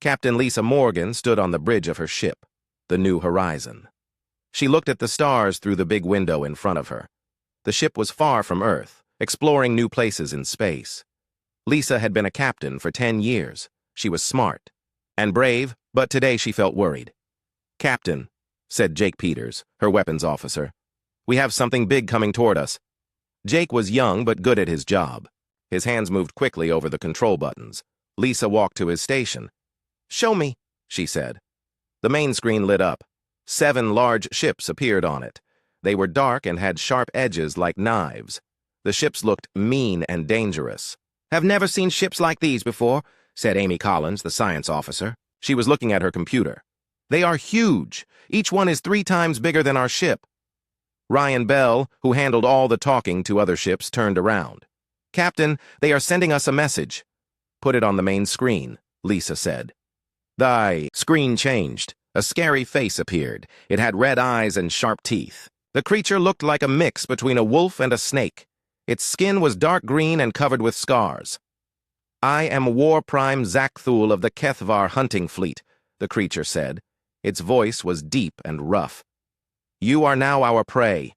Captain Lisa Morgan stood on the bridge of her ship, the New Horizon. She looked at the stars through the big window in front of her. The ship was far from Earth, exploring new places in space. Lisa had been a captain for 10 years. She was smart and brave, but today she felt worried. "Captain," said Jake Peters, her weapons officer, "we have something big coming toward us." Jake was young but good at his job. His hands moved quickly over the control buttons. Lisa walked to his station. "Show me," she said. The main screen lit up. 7 large ships appeared on it. They were dark and had sharp edges like knives. The ships looked mean and dangerous. "Have never seen ships like these before," said Amy Collins, the science officer. She was looking at her computer. "They are huge. Each one is 3 times bigger than our ship." Ryan Bell, who handled all the talking to other ships, turned around. "Captain, they are sending us a message." "Put it on the main screen," Lisa said. The screen changed. A scary face appeared. It had red eyes and sharp teeth. The creature looked like a mix between a wolf and a snake. Its skin was dark green and covered with scars. "I am War Prime Zakthul of the Kethvar hunting fleet," the creature said. Its voice was deep and rough. "You are now our prey.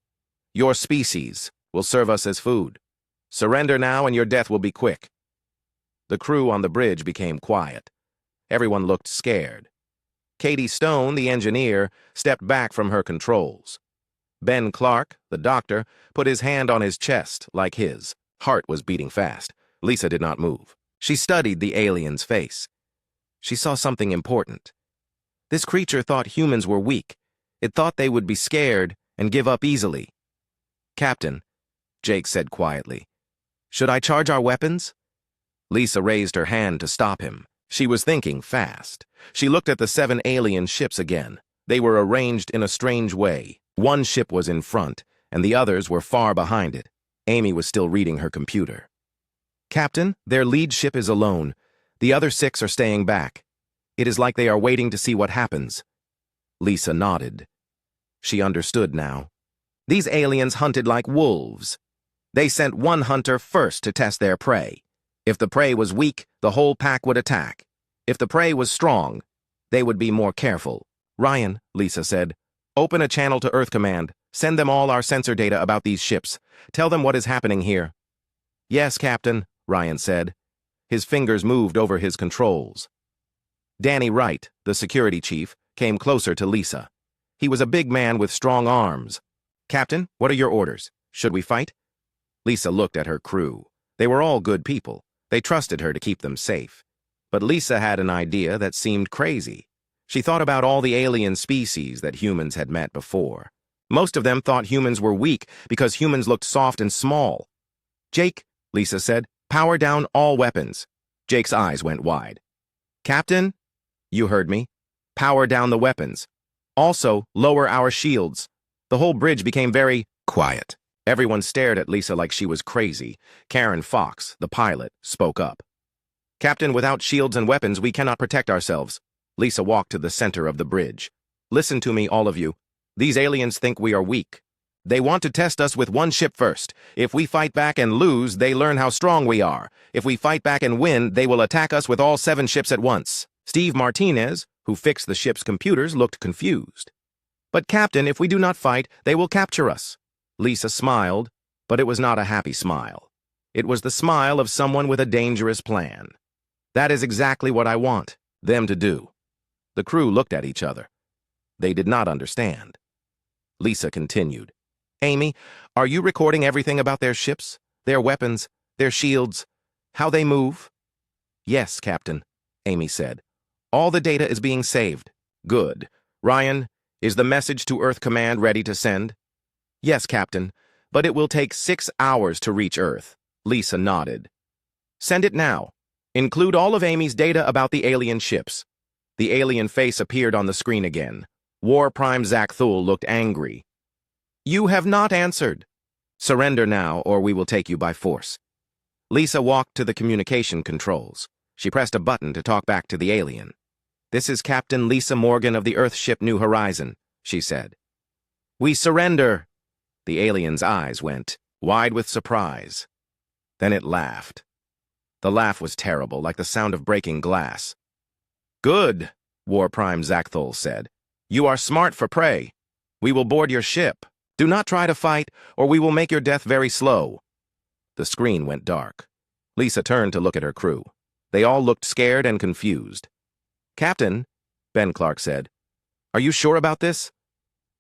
Your species will serve us as food. Surrender now and your death will be quick." The crew on the bridge became quiet. Everyone looked scared. Katie Stone, the engineer, stepped back from her controls. Ben Clark, the doctor, put his hand on his chest like his heart was beating fast. Lisa did not move. She studied the alien's face. She saw something important. This creature thought humans were weak. It thought they would be scared and give up easily. "Captain," Jake said quietly, "should I charge our weapons?" Lisa raised her hand to stop him. She was thinking fast. She looked at the 7 alien ships again. They were arranged in a strange way. One ship was in front, and the others were far behind it. Amy was still reading her computer. "Captain, their lead ship is alone. The other 6 are staying back. It is like they are waiting to see what happens." Lisa nodded. She understood now. These aliens hunted like wolves. They sent one hunter first to test their prey. If the prey was weak, the whole pack would attack. If the prey was strong, they would be more careful. "Ryan," Lisa said, "open a channel to Earth Command. Send them all our sensor data about these ships. Tell them what is happening here." "Yes, Captain," Ryan said. His fingers moved over his controls. Danny Wright, the security chief, came closer to Lisa. He was a big man with strong arms. "Captain, what are your orders? Should we fight?" Lisa looked at her crew. They were all good people. They trusted her to keep them safe. But Lisa had an idea that seemed crazy. She thought about all the alien species that humans had met before. Most of them thought humans were weak because humans looked soft and small. "Jake," Lisa said, "power down all weapons." Jake's eyes went wide. "Captain?" "You heard me. Power down the weapons. Also, lower our shields." The whole bridge became very quiet. Everyone stared at Lisa like she was crazy. Karen Fox, the pilot, spoke up. "Captain, without shields and weapons, we cannot protect ourselves." Lisa walked to the center of the bridge. "Listen to me, all of you. These aliens think we are weak. They want to test us with one ship first. If we fight back and lose, they learn how strong we are. If we fight back and win, they will attack us with all 7 ships at once." Steve Martinez, who fixed the ship's computers, looked confused. "But Captain, if we do not fight, they will capture us." Lisa smiled, but it was not a happy smile. It was the smile of someone with a dangerous plan. "That is exactly what I want them to do." The crew looked at each other. They did not understand. Lisa continued. "Amy, are you recording everything about their ships, their weapons, their shields, how they move?" "Yes, Captain," Amy said. "All the data is being saved." "Good. Ryan, is the message to Earth Command ready to send?" "Yes, Captain, but it will take 6 hours to reach Earth." Lisa nodded. "Send it now. Include all of Amy's data about the alien ships." The alien face appeared on the screen again. War Prime Zakthul looked angry. "You have not answered. Surrender now, or we will take you by force." Lisa walked to the communication controls. She pressed a button to talk back to the alien. "This is Captain Lisa Morgan of the Earth ship New Horizon," she said. "We surrender." The alien's eyes went wide with surprise. Then it laughed. The laugh was terrible, like the sound of breaking glass. Good, War Prime Zakthul said. You are smart for prey. We will board your ship. Do not try to fight, or we will make your death very slow. The screen went dark. Lisa turned to look at her crew. They all looked scared and confused. Captain, Ben Clark said, are you sure about this?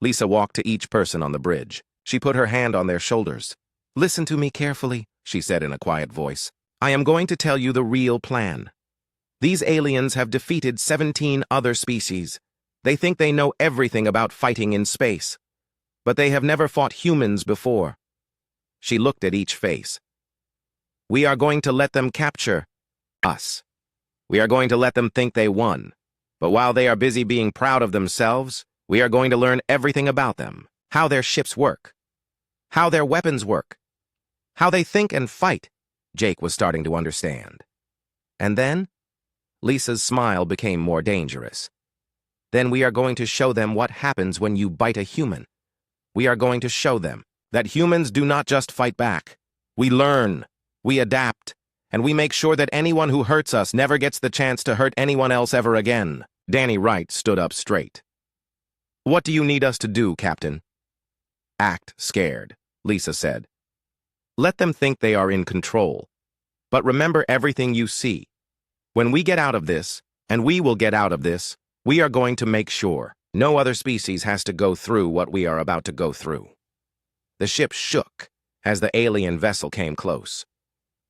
Lisa walked to each person on the bridge. She put her hand on their shoulders. Listen to me carefully, she said in a quiet voice. I am going to tell you the real plan. These aliens have defeated 17 other species. They think they know everything about fighting in space. But they have never fought humans before. She looked at each face. We are going to let them capture us. We are going to let them think they won. But while they are busy being proud of themselves, we are going to learn everything about them, how their ships work, how their weapons work, how they think and fight. Jake was starting to understand. And then, Lisa's smile became more dangerous. Then we are going to show them what happens when you bite a human. We are going to show them that humans do not just fight back. We learn, we adapt, and we make sure that anyone who hurts us never gets the chance to hurt anyone else ever again. Danny Wright stood up straight. What do you need us to do, Captain? Act scared, Lisa said. Let them think they are in control. But remember everything you see. When we get out of this, and we will get out of this, we are going to make sure no other species has to go through what we are about to go through. The ship shook as the alien vessel came close.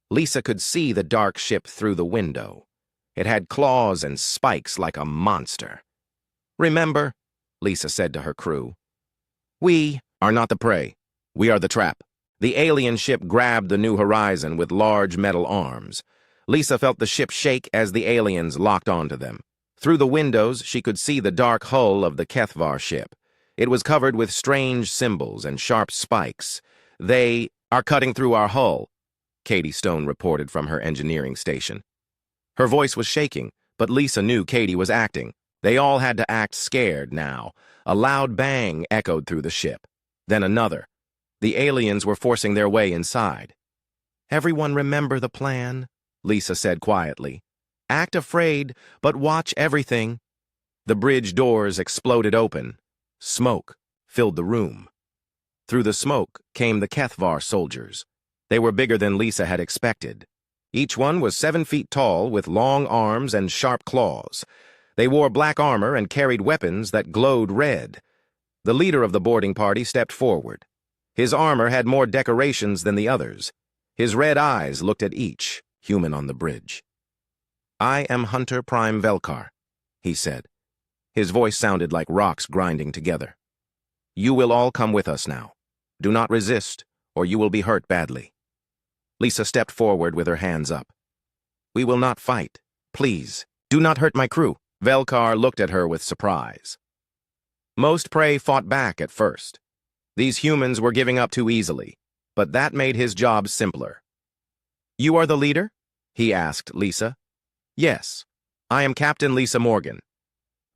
Lisa could see the dark ship through the window. It had claws and spikes like a monster. Remember, Lisa said to her crew, we are not the prey. We are the trap. The alien ship grabbed the New Horizon with large metal arms. Lisa felt the ship shake as the aliens locked onto them. Through the windows, she could see the dark hull of the HFY ship. It was covered with strange symbols and sharp spikes. They are cutting through our hull, Katie Stone reported from her engineering station. Her voice was shaking, but Lisa knew Katie was acting. They all had to act scared now. A loud bang echoed through the ship. Then another. The aliens were forcing their way inside. Everyone remember the plan, Lisa said quietly. Act afraid, but watch everything. The bridge doors exploded open. Smoke filled the room. Through the smoke came the HFY soldiers. They were bigger than Lisa had expected. Each one was 7 feet tall with long arms and sharp claws. They wore black armor and carried weapons that glowed red. The leader of the boarding party stepped forward. His armor had more decorations than the others. His red eyes looked at each human on the bridge. I am Hunter Prime Velkar, he said. His voice sounded like rocks grinding together. You will all come with us now. Do not resist, or you will be hurt badly. Lisa stepped forward with her hands up. We will not fight. Please, do not hurt my crew. Velkar looked at her with surprise. Most prey fought back at first. These humans were giving up too easily, but that made his job simpler. You are the leader? He asked Lisa. Yes, I am Captain Lisa Morgan.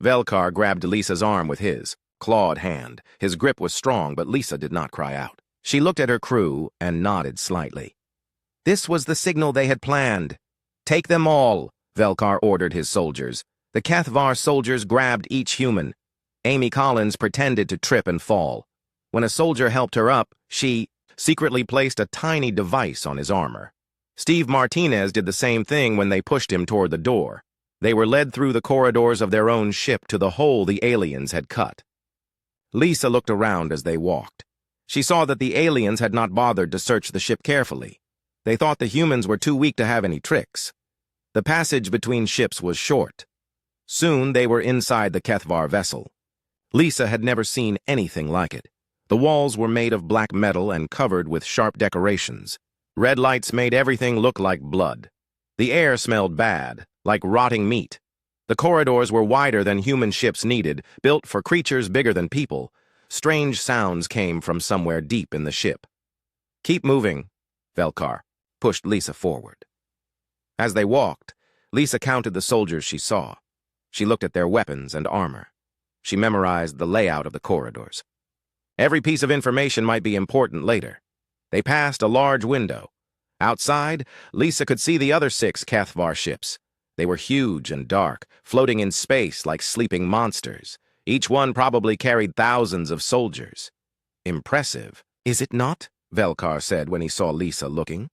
Velkar grabbed Lisa's arm with his clawed hand. His grip was strong, but Lisa did not cry out. She looked at her crew and nodded slightly. This was the signal they had planned. Take them all, Velkar ordered his soldiers. The HFY soldiers grabbed each human. Amy Collins pretended to trip and fall. When a soldier helped her up, she secretly placed a tiny device on his armor. Steve Martinez did the same thing when they pushed him toward the door. They were led through the corridors of their own ship to the hole the aliens had cut. Lisa looked around as they walked. She saw that the aliens had not bothered to search the ship carefully. They thought the humans were too weak to have any tricks. The passage between ships was short. Soon they were inside the HFY vessel. Lisa had never seen anything like it. The walls were made of black metal and covered with sharp decorations. Red lights made everything look like blood. The air smelled bad, like rotting meat. The corridors were wider than human ships needed, built for creatures bigger than people. Strange sounds came from somewhere deep in the ship. Keep moving, Velkar pushed Lisa forward. As they walked, Lisa counted the soldiers she saw. She looked at their weapons and armor. She memorized the layout of the corridors. Every piece of information might be important later. They passed a large window. Outside, Lisa could see the other 6 HFY ships. They were huge and dark, floating in space like sleeping monsters. Each one probably carried thousands of soldiers. Impressive, is it not? Velkar said when he saw Lisa looking.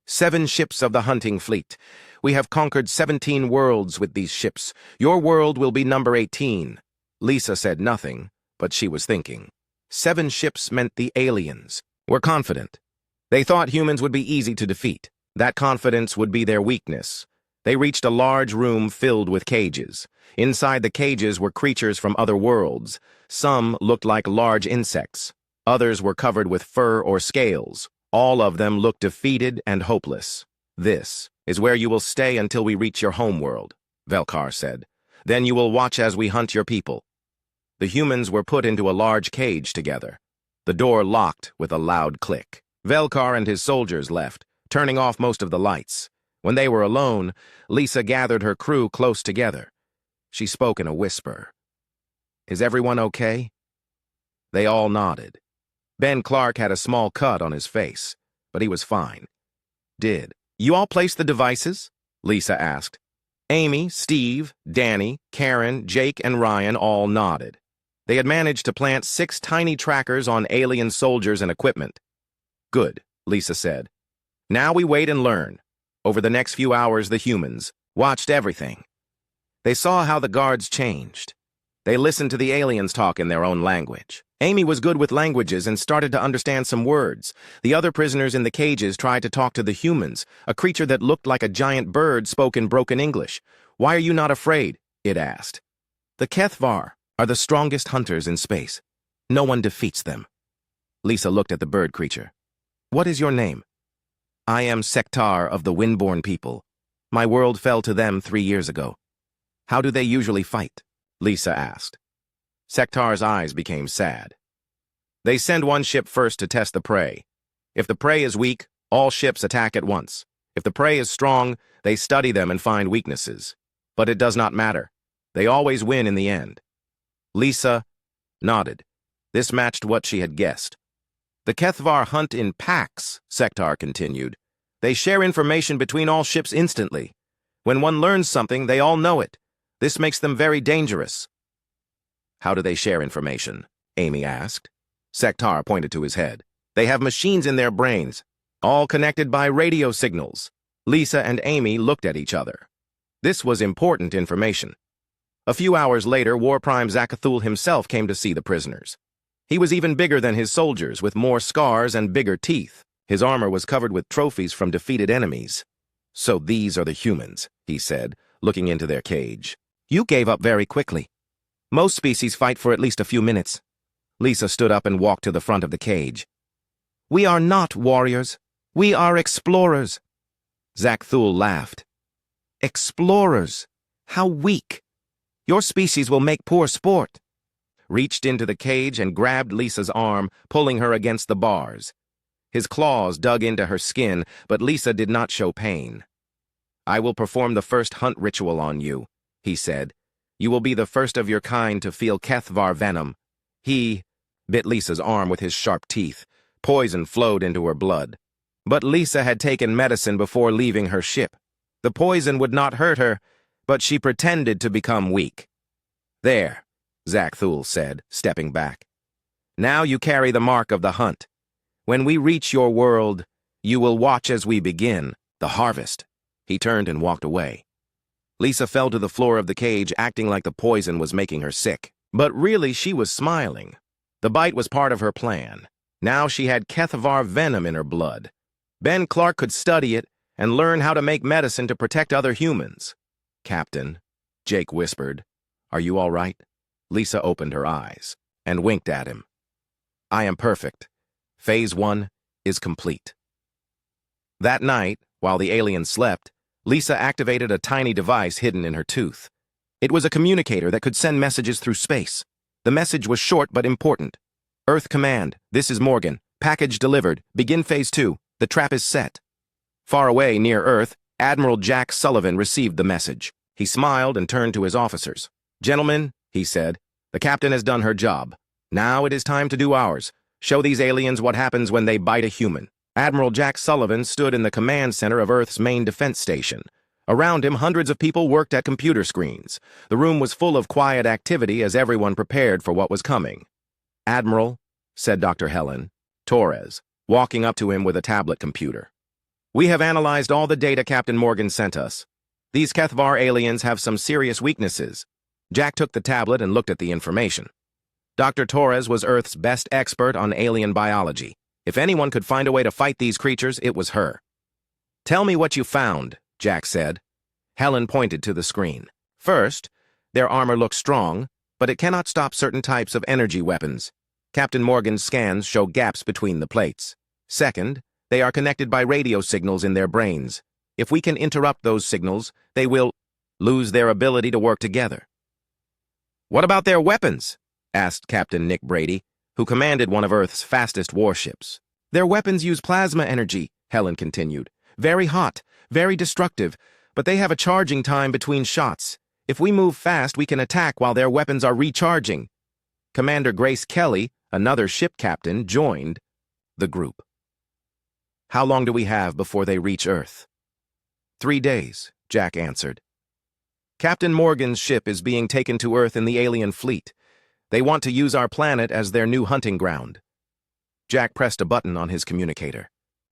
7 ships of the hunting fleet. We have conquered 17 worlds with these ships. Your world will be number 18. Lisa said nothing, but she was thinking. 7 ships meant the aliens were confident. They thought humans would be easy to defeat. That confidence would be their weakness. They reached a large room filled with cages. Inside the cages were creatures from other worlds. Some looked like large insects. Others were covered with fur or scales. All of them looked defeated and hopeless. This is where you will stay until we reach your homeworld, Velkar said. Then you will watch as we hunt your people. The humans were put into a large cage together. The door locked with a loud click. Velkar and his soldiers left, turning off most of the lights. When they were alone, Lisa gathered her crew close together. She spoke in a whisper. Is everyone okay? They all nodded. Ben Clark had a small cut on his face, but he was fine. Did you all place the devices? Lisa asked. Amy, Steve, Danny, Karen, Jake, and Ryan all nodded. They had managed to plant 6 tiny trackers on alien soldiers and equipment. Good, Lisa said. Now we wait and learn. Over the next few hours, the humans watched everything. They saw how the guards changed. They listened to the aliens talk in their own language. Amy was good with languages and started to understand some words. The other prisoners in the cages tried to talk to the humans. A creature that looked like a giant bird spoke in broken English. Why are you not afraid? It asked. The Kethvar are the strongest hunters in space. No one defeats them. Lisa looked at the bird creature. What is your name? I am Sektar of the Windborn people. My world fell to them 3 years ago. How do they usually fight? Lisa asked. Sektar's eyes became sad. They send one ship first to test the prey. If the prey is weak, all ships attack at once. If the prey is strong, they study them and find weaknesses. But it does not matter. They always win in the end. Lisa nodded. This matched what she had guessed. The Kethvar hunt in packs, Sektar continued. They share information between all ships instantly. When one learns something, they all know it. This makes them very dangerous. How do they share information? Amy asked. Sektar pointed to his head. They have machines in their brains, all connected by radio signals. Lisa and Amy looked at each other. This was important information. A few hours later, War Prime Zakathul himself came to see the prisoners. He was even bigger than his soldiers, with more scars and bigger teeth. His armor was covered with trophies from defeated enemies. So these are the humans, he said, looking into their cage. You gave up very quickly. Most species fight for at least a few minutes. Lisa stood up and walked to the front of the cage. We are not warriors. We are explorers. Zakathul laughed. Explorers? How weak. Your species will make poor sport. Reached into the cage and grabbed Lisa's arm, pulling her against the bars. His claws dug into her skin, but Lisa did not show pain. I will perform the first hunt ritual on you, he said. You will be the first of your kind to feel Kethvar venom. He bit Lisa's arm with his sharp teeth. Poison flowed into her blood. But Lisa had taken medicine before leaving her ship. The poison would not hurt her, but she pretended to become weak. There, Zakathul said, stepping back. Now you carry the mark of the hunt. When we reach your world, you will watch as we begin the harvest. He turned and walked away. Lisa fell to the floor of the cage, acting like the poison was making her sick. But really, she was smiling. The bite was part of her plan. Now she had Kethvar venom in her blood. Ben Clark could study it and learn how to make medicine to protect other humans. Captain, Jake whispered, are you all right? Lisa opened her eyes and winked at him. I am perfect. Phase 1 is complete. That night, while the aliens slept, Lisa activated a tiny device hidden in her tooth. It was a communicator that could send messages through space. The message was short but important. Earth Command, this is Morgan. Package delivered. Begin Phase 2. The trap is set. Far away, near Earth, Admiral Jack Sullivan received the message. He smiled and turned to his officers. Gentlemen, he said, the captain has done her job. Now it is time to do ours. Show these aliens what happens when they bite a human. Admiral Jack Sullivan stood in the command center of Earth's main defense station. Around him, hundreds of people worked at computer screens. The room was full of quiet activity as everyone prepared for what was coming. "Admiral," said Dr. Helen Torres, walking up to him with a tablet computer. "We have analyzed all the data Captain Morgan sent us. These Kethvar aliens have some serious weaknesses." Jack took the tablet and looked at the information. Dr. Torres was Earth's best expert on alien biology. If anyone could find a way to fight these creatures, it was her. "Tell me what you found," Jack said. Helen pointed to the screen. "First, their armor looks strong, but it cannot stop certain types of energy weapons. Captain Morgan's scans show gaps between the plates. Second, they are connected by radio signals in their brains. If we can interrupt those signals, they will lose their ability to work together." "What about their weapons?" asked Captain Nick Brady, who commanded one of Earth's fastest warships. "Their weapons use plasma energy," Helen continued. "Very hot, very destructive, but they have a charging time between shots. If we move fast, we can attack while their weapons are recharging." Commander Grace Kelly, another ship captain, joined the group. "How long do we have before they reach Earth?" 3 days, Jack answered. "Captain Morgan's ship is being taken to Earth in the alien fleet. They want to use our planet as their new hunting ground." Jack pressed a button on his communicator.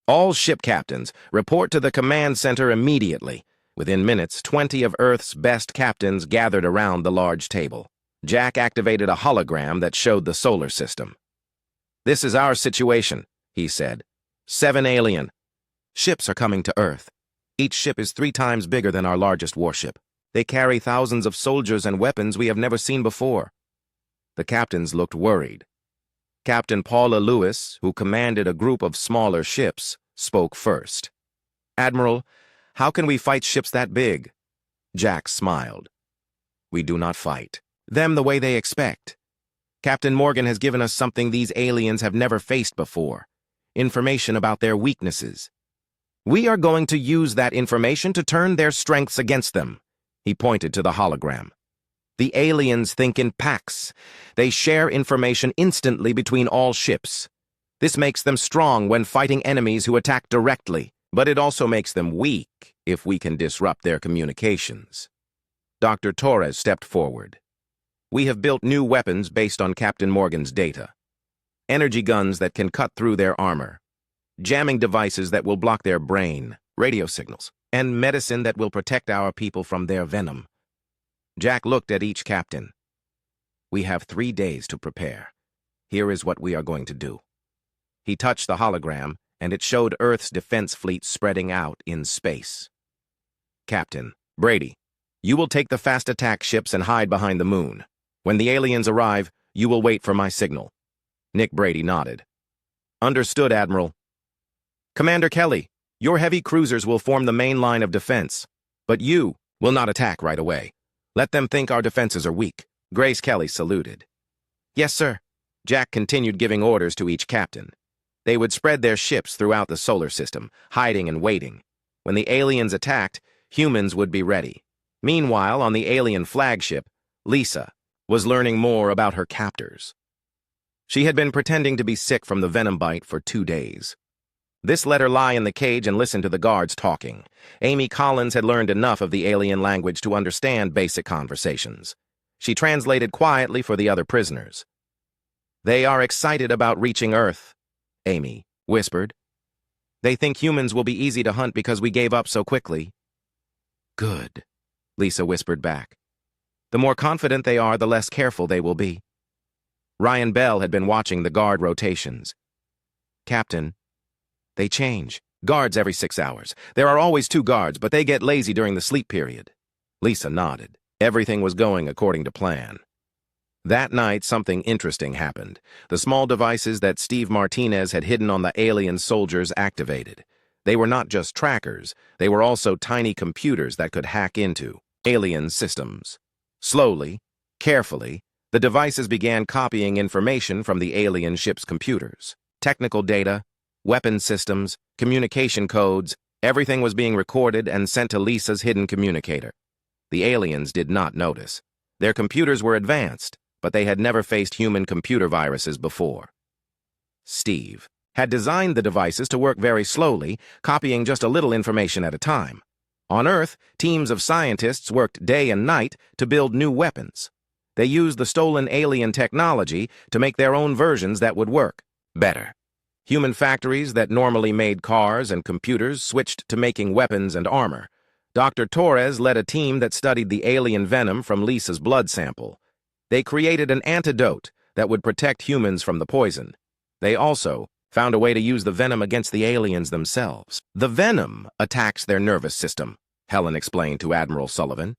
"All ship captains, report to the command center immediately." Within minutes, 20 of Earth's best captains gathered around the large table. Jack activated a hologram that showed the solar system. "This is our situation," he said. 7 alien ships are coming to Earth. Each ship is 3 times bigger than our largest warship. They carry thousands of soldiers and weapons we have never seen before." The captains looked worried. Captain Paula Lewis, who commanded a group of smaller ships, spoke first. "Admiral, how can we fight ships that big?" Jack smiled. "We do not fight them the way they expect. Captain Morgan has given us something these aliens have never faced before. Information about their weaknesses. We are going to use that information to turn their strengths against them." He pointed to the hologram. "The aliens think in packs. They share information instantly between all ships. This makes them strong when fighting enemies who attack directly, but it also makes them weak if we can disrupt their communications." Dr. Torres stepped forward. "We have built new weapons based on Captain Morgan's data. Energy guns that can cut through their armor, jamming devices that will block their brain, radio signals, and medicine that will protect our people from their venom." Jack looked at each captain. "We have 3 days to prepare. Here is what we are going to do." He touched the hologram, and it showed Earth's defense fleet spreading out in space. "Captain Brady, you will take the fast attack ships and hide behind the moon. When the aliens arrive, you will wait for my signal." Nick Brady nodded. "Understood, Admiral." "Commander Kelly, your heavy cruisers will form the main line of defense, but you will not attack right away. Let them think our defenses are weak." Grace Kelly saluted. "Yes, sir." Jack continued giving orders to each captain. They would spread their ships throughout the solar system, hiding and waiting. When the aliens attacked, humans would be ready. Meanwhile, on the alien flagship, Lisa was learning more about her captors. She had been pretending to be sick from the venom bite for 2 days. This let her lie in the cage and listen to the guards talking. Amy Collins had learned enough of the alien language to understand basic conversations. She translated quietly for the other prisoners. "They are excited about reaching Earth," Amy whispered. "They think humans will be easy to hunt because we gave up so quickly." "Good," Lisa whispered back. "The more confident they are, the less careful they will be." Ryan Bell had been watching the guard rotations. "Captain, they change. Guards every 6 hours. There are always 2 guards, but they get lazy during the sleep period." Lisa nodded. Everything was going according to plan. That night, something interesting happened. The small devices that Steve Martinez had hidden on the alien soldiers activated. They were not just trackers, they were also tiny computers that could hack into alien systems. Slowly, carefully, the devices began copying information from the alien ship's computers. Technical data, weapon systems, communication codes, everything was being recorded and sent to Lisa's hidden communicator. The aliens did not notice. Their computers were advanced, but they had never faced human computer viruses before. Steve had designed the devices to work very slowly, copying just a little information at a time. On Earth, teams of scientists worked day and night to build new weapons. They used the stolen alien technology to make their own versions that would work better. Human factories that normally made cars and computers switched to making weapons and armor. Dr. Torres led a team that studied the alien venom from Lisa's blood sample. They created an antidote that would protect humans from the poison. They also found a way to use the venom against the aliens themselves. The venom attacks their nervous system, Helen explained to Admiral Sullivan.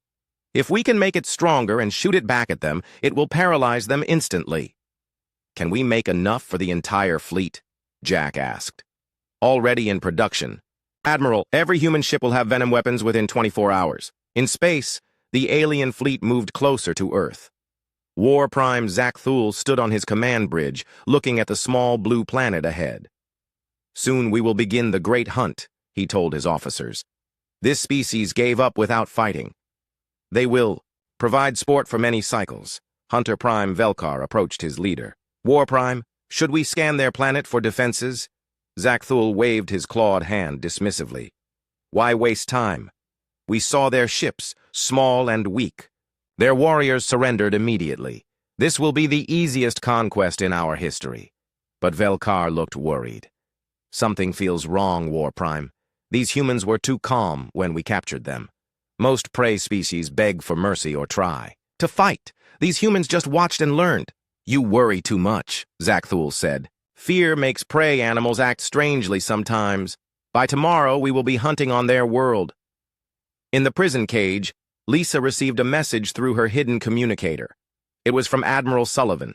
If we can make it stronger and shoot it back at them, it will paralyze them instantly. Can we make enough for the entire fleet? Jack asked. Already in production. Admiral, every human ship will have venom weapons within 24 hours. In space, the alien fleet moved closer to Earth. War Prime Zach Thule stood on his command bridge, looking at the small blue planet ahead. Soon we will begin the great hunt, he told his officers. This species gave up without fighting. They will provide sport for many cycles. Hunter Prime Velkar approached his leader. War Prime, should we scan their planet for defenses? Zach Thule waved his clawed hand dismissively. Why waste time? We saw their ships, small and weak. Their warriors surrendered immediately. This will be the easiest conquest in our history. But Velkar looked worried. Something feels wrong, War Prime. These humans were too calm when we captured them. Most prey species beg for mercy or try to fight. These humans just watched and learned. You worry too much, Zach Thule said. Fear makes prey animals act strangely sometimes. By tomorrow, we will be hunting on their world. In the prison cage, Lisa received a message through her hidden communicator. It was from Admiral Sullivan.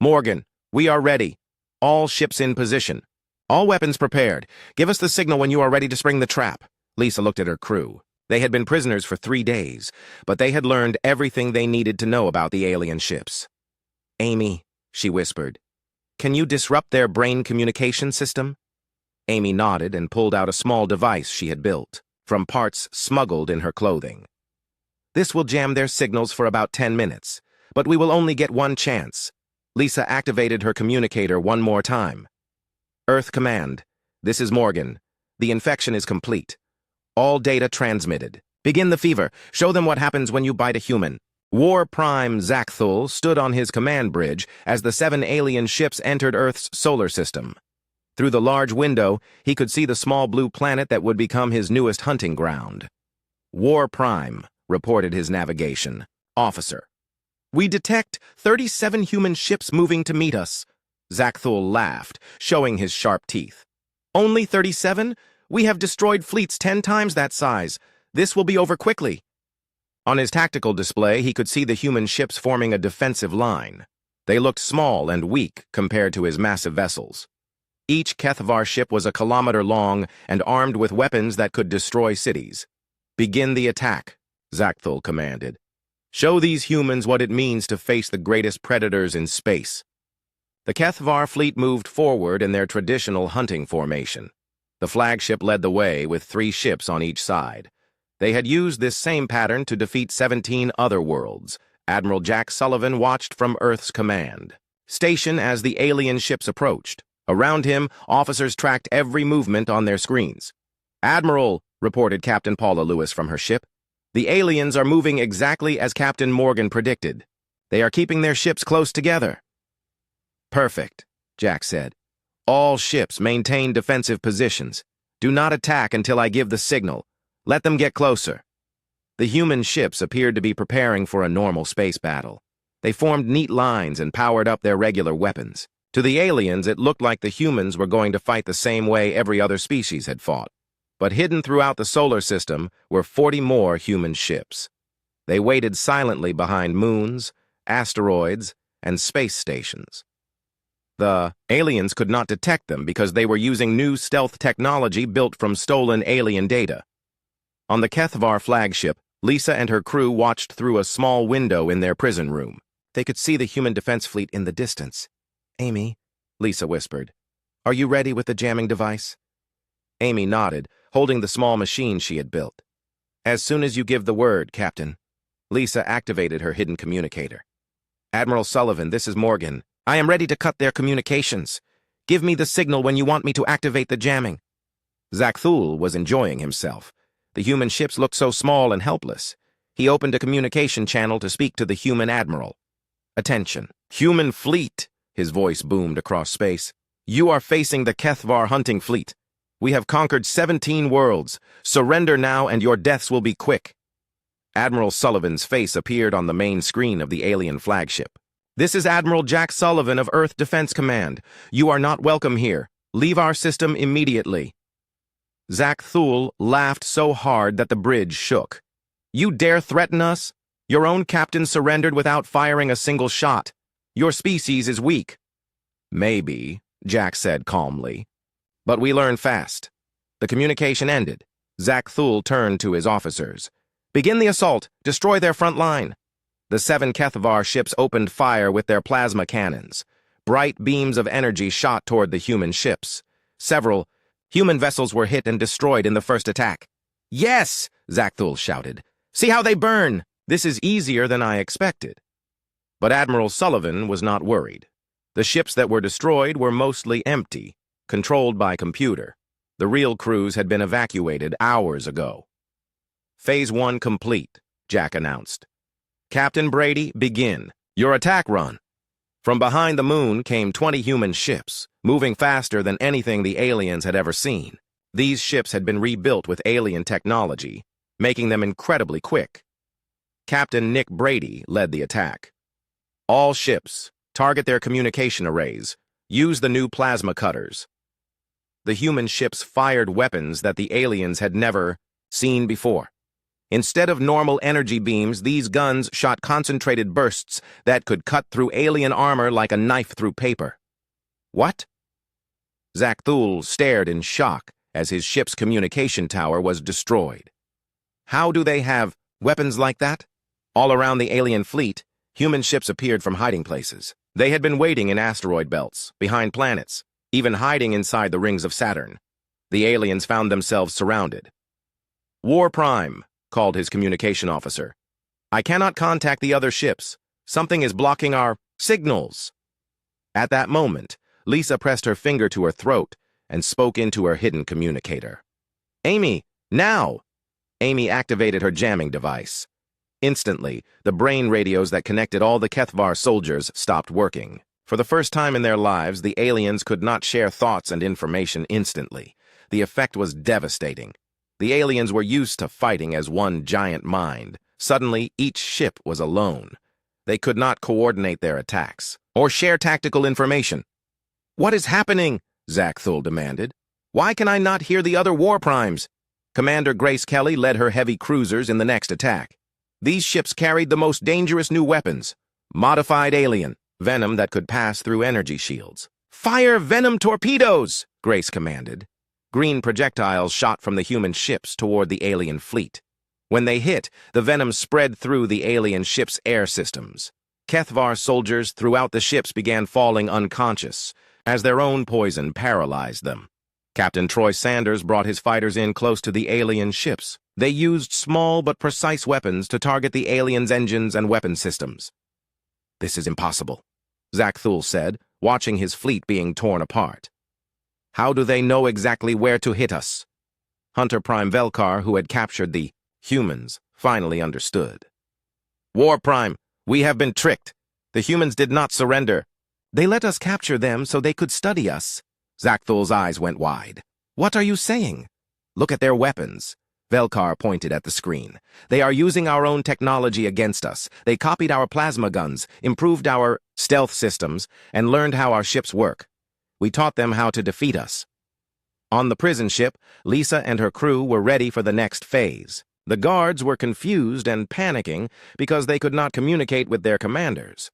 Morgan, we are ready. All ships in position. All weapons prepared. Give us the signal when you are ready to spring the trap. Lisa looked at her crew. They had been prisoners for 3 days, but they had learned everything they needed to know about the alien ships. Amy, she whispered, can you disrupt their brain communication system? Amy nodded and pulled out a small device she had built, from parts smuggled in her clothing. This will jam their signals for about 10 minutes, but we will only get one chance. Lisa activated her communicator one more time. Earth Command, this is Morgan. The infection is complete. All data transmitted. Begin the fever. Show them what happens when you bite a human. War Prime Zach Thule stood on his command bridge as the 7 alien ships entered Earth's solar system. Through the large window, he could see the small blue planet that would become his newest hunting ground. War Prime reported his navigation officer. We detect 37 human ships moving to meet us. Zach Thule laughed, showing his sharp teeth. Only 37? We have destroyed fleets 10 times that size. This will be over quickly. On his tactical display, he could see the human ships forming a defensive line. They looked small and weak compared to his massive vessels. Each HFY ship was a kilometer long and armed with weapons that could destroy cities. Begin the attack, Zach Thule commanded. Show these humans what it means to face the greatest predators in space. The HFY fleet moved forward in their traditional hunting formation. The flagship led the way with 3 ships on each side. They had used this same pattern to defeat 17 other worlds. Admiral Jack Sullivan watched from Earth's command station as the alien ships approached. Around him, officers tracked every movement on their screens. Admiral, reported Captain Paula Lewis from her ship, the aliens are moving exactly as Captain Morgan predicted. They are keeping their ships close together. Perfect, Jack said. All ships maintain defensive positions. Do not attack until I give the signal. Let them get closer. The human ships appeared to be preparing for a normal space battle. They formed neat lines and powered up their regular weapons. To the aliens, it looked like the humans were going to fight the same way every other species had fought. But hidden throughout the solar system were 40 more human ships. They waited silently behind moons, asteroids, and space stations. The aliens could not detect them because they were using new stealth technology built from stolen alien data. On the HFY flagship, Lisa and her crew watched through a small window in their prison room. They could see the human defense fleet in the distance. Amy, Lisa whispered, are you ready with the jamming device? Amy nodded, holding the small machine she had built. As soon as you give the word, Captain. Lisa activated her hidden communicator. Admiral Sullivan, this is Morgan. I am ready to cut their communications. Give me the signal when you want me to activate the jamming. Zach Thule was enjoying himself. The human ships looked so small and helpless. He opened a communication channel to speak to the human admiral. "Attention. Human fleet," his voice boomed across space. "You are facing the Kethvar hunting fleet. We have conquered 17 worlds. Surrender now and your deaths will be quick." Admiral Sullivan's face appeared on the main screen of the alien flagship. "This is Admiral Jack Sullivan of Earth Defense Command. You are not welcome here. Leave our system immediately." Zak Thul laughed so hard that the bridge shook. "You dare threaten us? Your own captain surrendered without firing a single shot. Your species is weak." "Maybe," Jack said calmly. "But we learn fast." The communication ended. Zak Thul turned to his officers. "Begin the assault. Destroy their front line." The 7 Kethvar ships opened fire with their plasma cannons. Bright beams of energy shot toward the human ships. Several human vessels were hit and destroyed in the first attack. "Yes!" Zak Thul shouted. "See how they burn! This is easier than I expected." But Admiral Sullivan was not worried. The ships that were destroyed were mostly empty, controlled by computer. The real crews had been evacuated hours ago. "Phase 1 complete," Jack announced. "Captain Brady, begin your attack run." From behind the moon came 20 human ships, moving faster than anything the aliens had ever seen. These ships had been rebuilt with alien technology, making them incredibly quick. Captain Nick Brady led the attack. "All ships, target their communication arrays. Use the new plasma cutters." The human ships fired weapons that the aliens had never seen before. Instead of normal energy beams, these guns shot concentrated bursts that could cut through alien armor like a knife through paper. "What?" Zak Thul stared in shock as his ship's communication tower was destroyed. "How do they have weapons like that?" All around the alien fleet, human ships appeared from hiding places. They had been waiting in asteroid belts, behind planets, even hiding inside the rings of Saturn. The aliens found themselves surrounded. "War Prime," called his communication officer. "I cannot contact the other ships. Something is blocking our signals." At that moment, Lisa pressed her finger to her throat and spoke into her hidden communicator. "Amy, now!" Amy activated her jamming device. Instantly, the brain radios that connected all the Kethvar soldiers stopped working. For the first time in their lives, the aliens could not share thoughts and information instantly. The effect was devastating. The aliens were used to fighting as one giant mind. Suddenly, each ship was alone. They could not coordinate their attacks or share tactical information. "What is happening?" Zak Thul demanded. "Why can I not hear the other war primes?" Commander Grace Kelly led her heavy cruisers in the next attack. These ships carried the most dangerous new weapons. Modified alien, venom that could pass through energy shields. "Fire venom torpedoes!" Grace commanded. Green projectiles shot from the human ships toward the alien fleet. When they hit, the venom spread through the alien ships' air systems. Kethvar soldiers throughout the ships began falling unconscious, as their own poison paralyzed them. Captain Troy Sanders brought his fighters in close to the alien ships. They used small but precise weapons to target the aliens' engines and weapon systems. "This is impossible," Zak Thul said, watching his fleet being torn apart. "How do they know exactly where to hit us?" Hunter Prime Velkar, who had captured the humans, finally understood. "War Prime, we have been tricked. The humans did not surrender. They let us capture them so they could study us." Zak Thul's eyes went wide. "What are you saying?" "Look at their weapons." Velkar pointed at the screen. "They are using our own technology against us. They copied our plasma guns, improved our stealth systems, and learned how our ships work. We taught them how to defeat us." On the prison ship, Lisa and her crew were ready for the next phase. The guards were confused and panicking because they could not communicate with their commanders.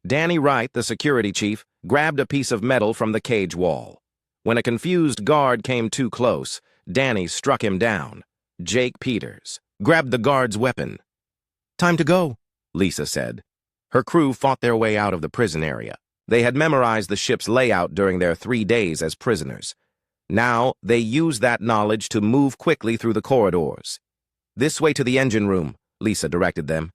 Danny Wright, the security chief, grabbed a piece of metal from the cage wall. When a confused guard came too close, Danny struck him down. Jake Peters grabbed the guard's weapon. "Time to go," Lisa said. Her crew fought their way out of the prison area. They had memorized the ship's layout during their 3 days as prisoners. Now, they used that knowledge to move quickly through the corridors. "This way to the engine room," Lisa directed them.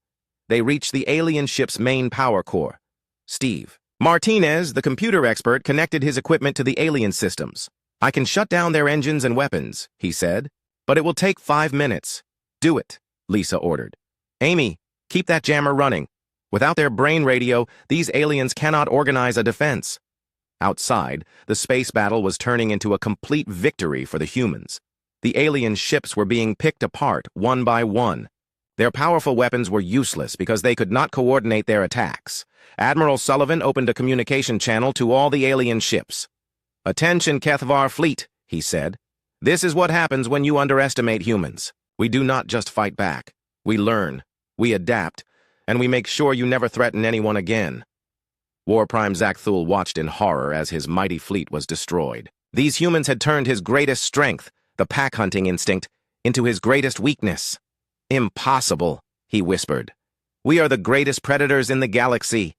They reached the alien ship's main power core. Steve Martinez, the computer expert, connected his equipment to the alien systems. "I can shut down their engines and weapons," he said. But it will take 5 minutes. Do it, Lisa ordered. Amy, keep that jammer running. Without their brain radio, these aliens cannot organize a defense. Outside, the space battle was turning into a complete victory for the humans. The alien ships were being picked apart one by one. Their powerful weapons were useless because they could not coordinate their attacks. Admiral Sullivan opened a communication channel to all the alien ships. "Attention, Kethvar fleet," he said. "This is what happens when you underestimate humans. We do not just fight back. We learn, we adapt, and we make sure you never threaten anyone again." War Prime Zakthul watched in horror as his mighty fleet was destroyed. These humans had turned his greatest strength, the pack-hunting instinct, into his greatest weakness. "Impossible," he whispered. "We are the greatest predators in the galaxy."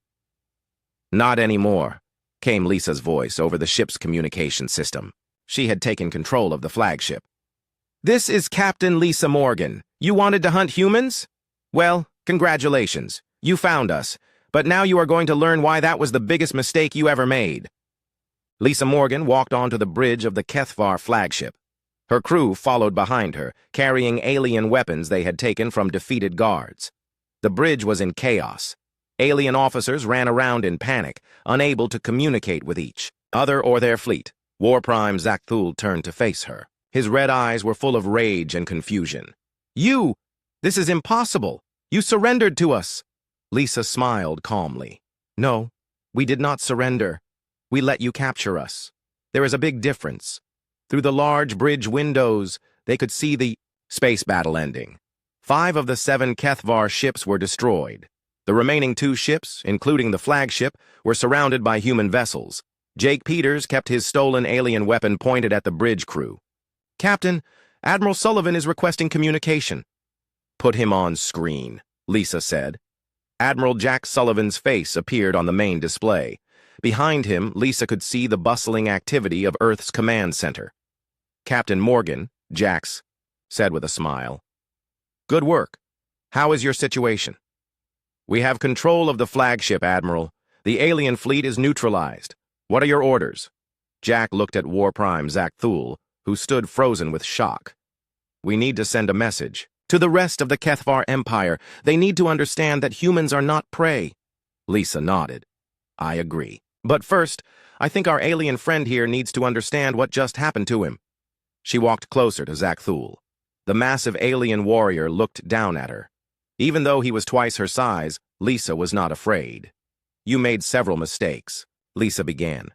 "Not anymore," came Lisa's voice over the ship's communication system. She had taken control of the flagship. "This is Captain Lisa Morgan. You wanted to hunt humans? Well, congratulations. You found us. But now you are going to learn why that was the biggest mistake you ever made." Lisa Morgan walked onto the bridge of the Kethvar flagship. Her crew followed behind her, carrying alien weapons they had taken from defeated guards. The bridge was in chaos. Alien officers ran around in panic, unable to communicate with each other or their fleet. War Prime Zakthul turned to face her. His red eyes were full of rage and confusion. "You! This is impossible! You surrendered to us!" Lisa smiled calmly. "No, we did not surrender. We let you capture us. There is a big difference. Through the large bridge windows, they could see the space battle ending. 5 of the 7 Kethvar ships were destroyed. The remaining 2 ships, including the flagship, were surrounded by human vessels. Jake Peters kept his stolen alien weapon pointed at the bridge crew. "Captain, Admiral Sullivan is requesting communication." "Put him on screen," Lisa said. Admiral Jack Sullivan's face appeared on the main display. Behind him, Lisa could see the bustling activity of Earth's command center. "Captain Morgan," Jax said with a smile. "Good work. How is your situation?" "We have control of the flagship, Admiral. The alien fleet is neutralized. What are your orders?" Jack looked at War Prime Zakthul, who stood frozen with shock. "We need to send a message to the rest of the Kethvar Empire. They need to understand that humans are not prey." Lisa nodded. "I agree. But first, I think our alien friend here needs to understand what just happened to him." She walked closer to Zakthul. The massive alien warrior looked down at her. Even though he was twice her size, Lisa was not afraid. "You made several mistakes," Lisa began.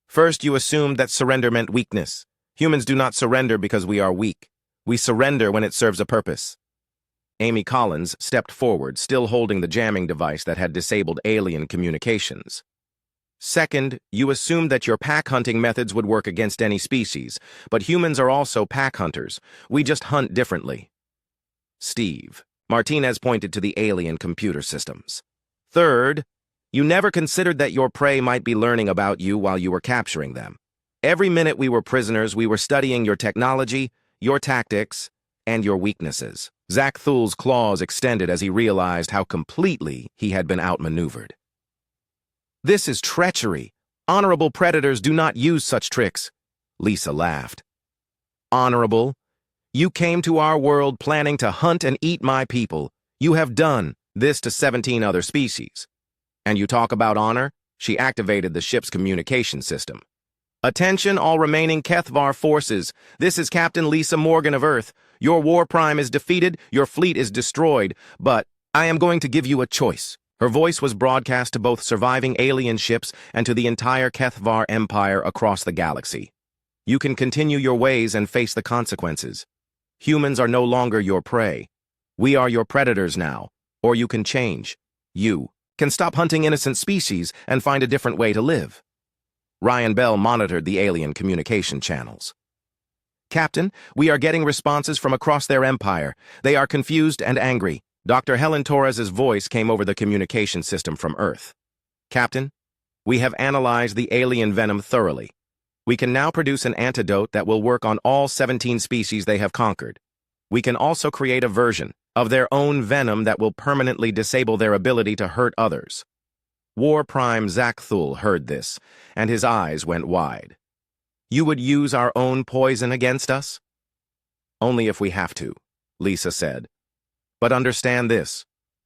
"First, you assumed that surrender meant weakness. Humans do not surrender because we are weak. We surrender when it serves a purpose." Amy Collins stepped forward, still holding the jamming device that had disabled alien communications. "Second, you assumed that your pack-hunting methods would work against any species, but humans are also pack-hunters. We just hunt differently." "Steve," Martinez pointed to the alien computer systems. "Third, you never considered that your prey might be learning about you while you were capturing them. Every minute we were prisoners, we were studying your technology, your tactics, and your weaknesses." Zakthul's claws extended as he realized how completely he had been outmaneuvered. "This is treachery. Honorable predators do not use such tricks." Lisa laughed. "Honorable? You came to our world planning to hunt and eat my people. You have done this to 17 other species. And you talk about honor?" She activated the ship's communication system. "Attention all remaining Kethvar forces. This is Captain Lisa Morgan of Earth. Your War Prime is defeated, your fleet is destroyed, but I am going to give you a choice." Her voice was broadcast to both surviving alien ships and to the entire Kethvar Empire across the galaxy. "You can continue your ways and face the consequences. Humans are no longer your prey. We are your predators now, or you can change. You can stop hunting innocent species and find a different way to live." Ryan Bell monitored the alien communication channels. "Captain, we are getting responses from across their empire. They are confused and angry." Dr. Helen Torres's voice came over the communication system from Earth. "Captain, we have analyzed the alien venom thoroughly. We can now produce an antidote that will work on all 17 species they have conquered. We can also create a version of their own venom that will permanently disable their ability to hurt others." War Prime Zakthul heard this, and his eyes went wide. "You would use our own poison against us?" Only if we have to, Lisa said. But understand this.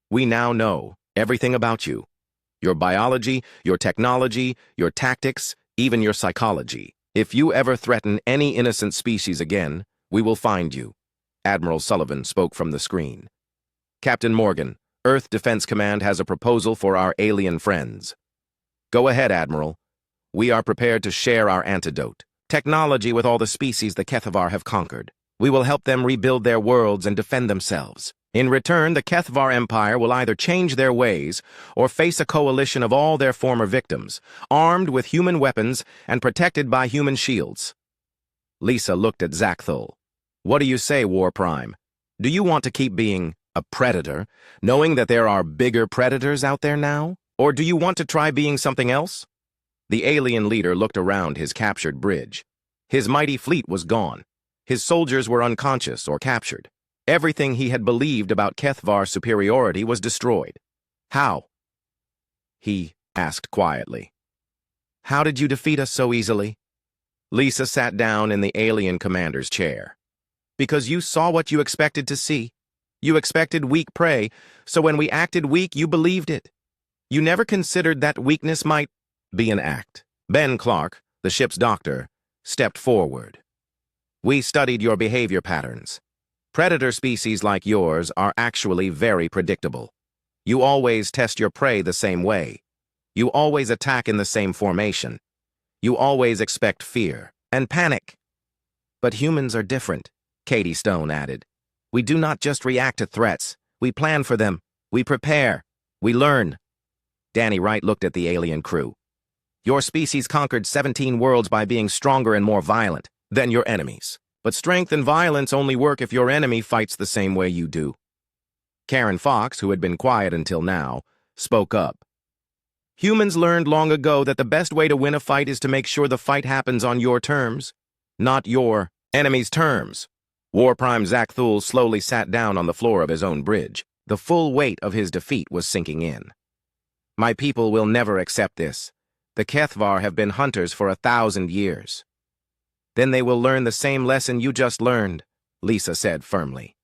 We now know everything about you. Your biology, your technology, your tactics, even your psychology. If you ever threaten any innocent species again, we will find you. Admiral Sullivan spoke from the screen. Captain Morgan, Earth Defense Command has a proposal for our alien friends. Go ahead, Admiral. We are prepared to share our antidote. Technology with all the species the Kethvar have conquered. We will help them rebuild their worlds and defend themselves. In return, the Kethvar Empire will either change their ways or face a coalition of all their former victims, armed with human weapons and protected by human shields. Lisa looked at Zakthul. What do you say, War Prime? Do you want to keep being a predator, knowing that there are bigger predators out there now? Or do you want to try being something else? The alien leader looked around his captured bridge. His mighty fleet was gone. His soldiers were unconscious or captured. Everything he had believed about Kethvar superiority was destroyed. How? He asked quietly. How did you defeat us so easily? Lisa sat down in the alien commander's chair. Because you saw what you expected to see. You expected weak prey, so when we acted weak, you believed it. You never considered that weakness might be an act. Ben Clark, the ship's doctor, stepped forward. We studied your behavior patterns. Predator species like yours are actually very predictable. You always test your prey the same way. You always attack in the same formation. You always expect fear and panic. But humans are different, Katie Stone added. We do not just react to threats. We plan for them. We prepare. We learn. Danny Wright looked at the alien crew. Your species conquered 17 worlds by being stronger and more violent than your enemies. But strength and violence only work if your enemy fights the same way you do. Karen Fox, who had been quiet until now, spoke up. Humans learned long ago that the best way to win a fight is to make sure the fight happens on your terms, not your enemy's terms. War Prime Zakthul slowly sat down on the floor of his own bridge. The full weight of his defeat was sinking in. My people will never accept this. The Kethvar have been hunters for 1,000 years. Then they will learn the same lesson you just learned, Lisa said firmly.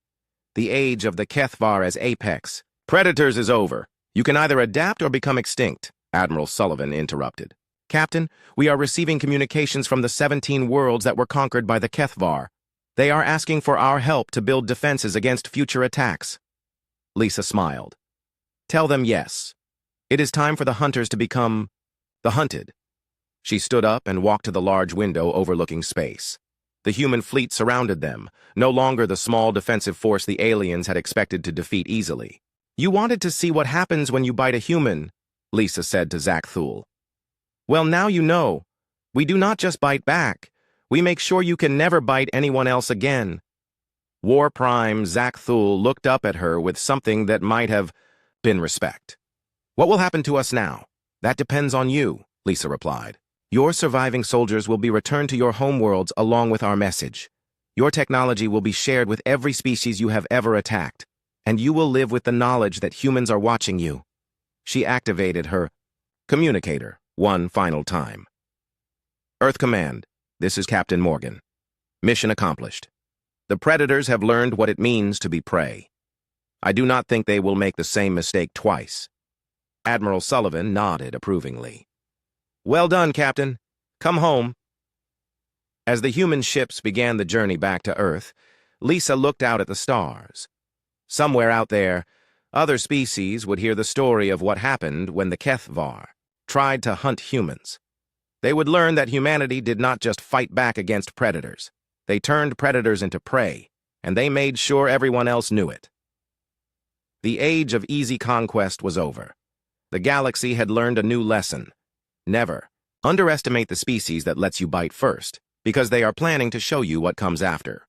The age of the Kethvar as apex. Predators is over. You can either adapt or become extinct, Admiral Sullivan interrupted. Captain, we are receiving communications from the 17 worlds that were conquered by the Kethvar. They are asking for our help to build defenses against future attacks. Lisa smiled. Tell them yes. It is time for the hunters to become the hunted. She stood up and walked to the large window overlooking space. The human fleet surrounded them, no longer the small defensive force the aliens had expected to defeat easily. You wanted to see what happens when you bite a human, Lisa said to Zakthul. Well, now you know. We do not just bite back. We make sure you can never bite anyone else again. War Prime Zakthul looked up at her with something that might have been respect. What will happen to us now? That depends on you, Lisa replied. Your surviving soldiers will be returned to your homeworlds along with our message. Your technology will be shared with every species you have ever attacked, and you will live with the knowledge that humans are watching you. She activated her communicator one final time. Earth Command, this is Captain Morgan. Mission accomplished. The Predators have learned what it means to be prey. I do not think they will make the same mistake twice. Admiral Sullivan nodded approvingly. Well done, Captain. Come home. As the human ships began the journey back to Earth, Lisa looked out at the stars. Somewhere out there, other species would hear the story of what happened when the Kethvar tried to hunt humans. They would learn that humanity did not just fight back against predators. They turned predators into prey, and they made sure everyone else knew it. The age of easy conquest was over. The galaxy had learned a new lesson. Never underestimate the species that lets you bite first, because they are planning to show you what comes after.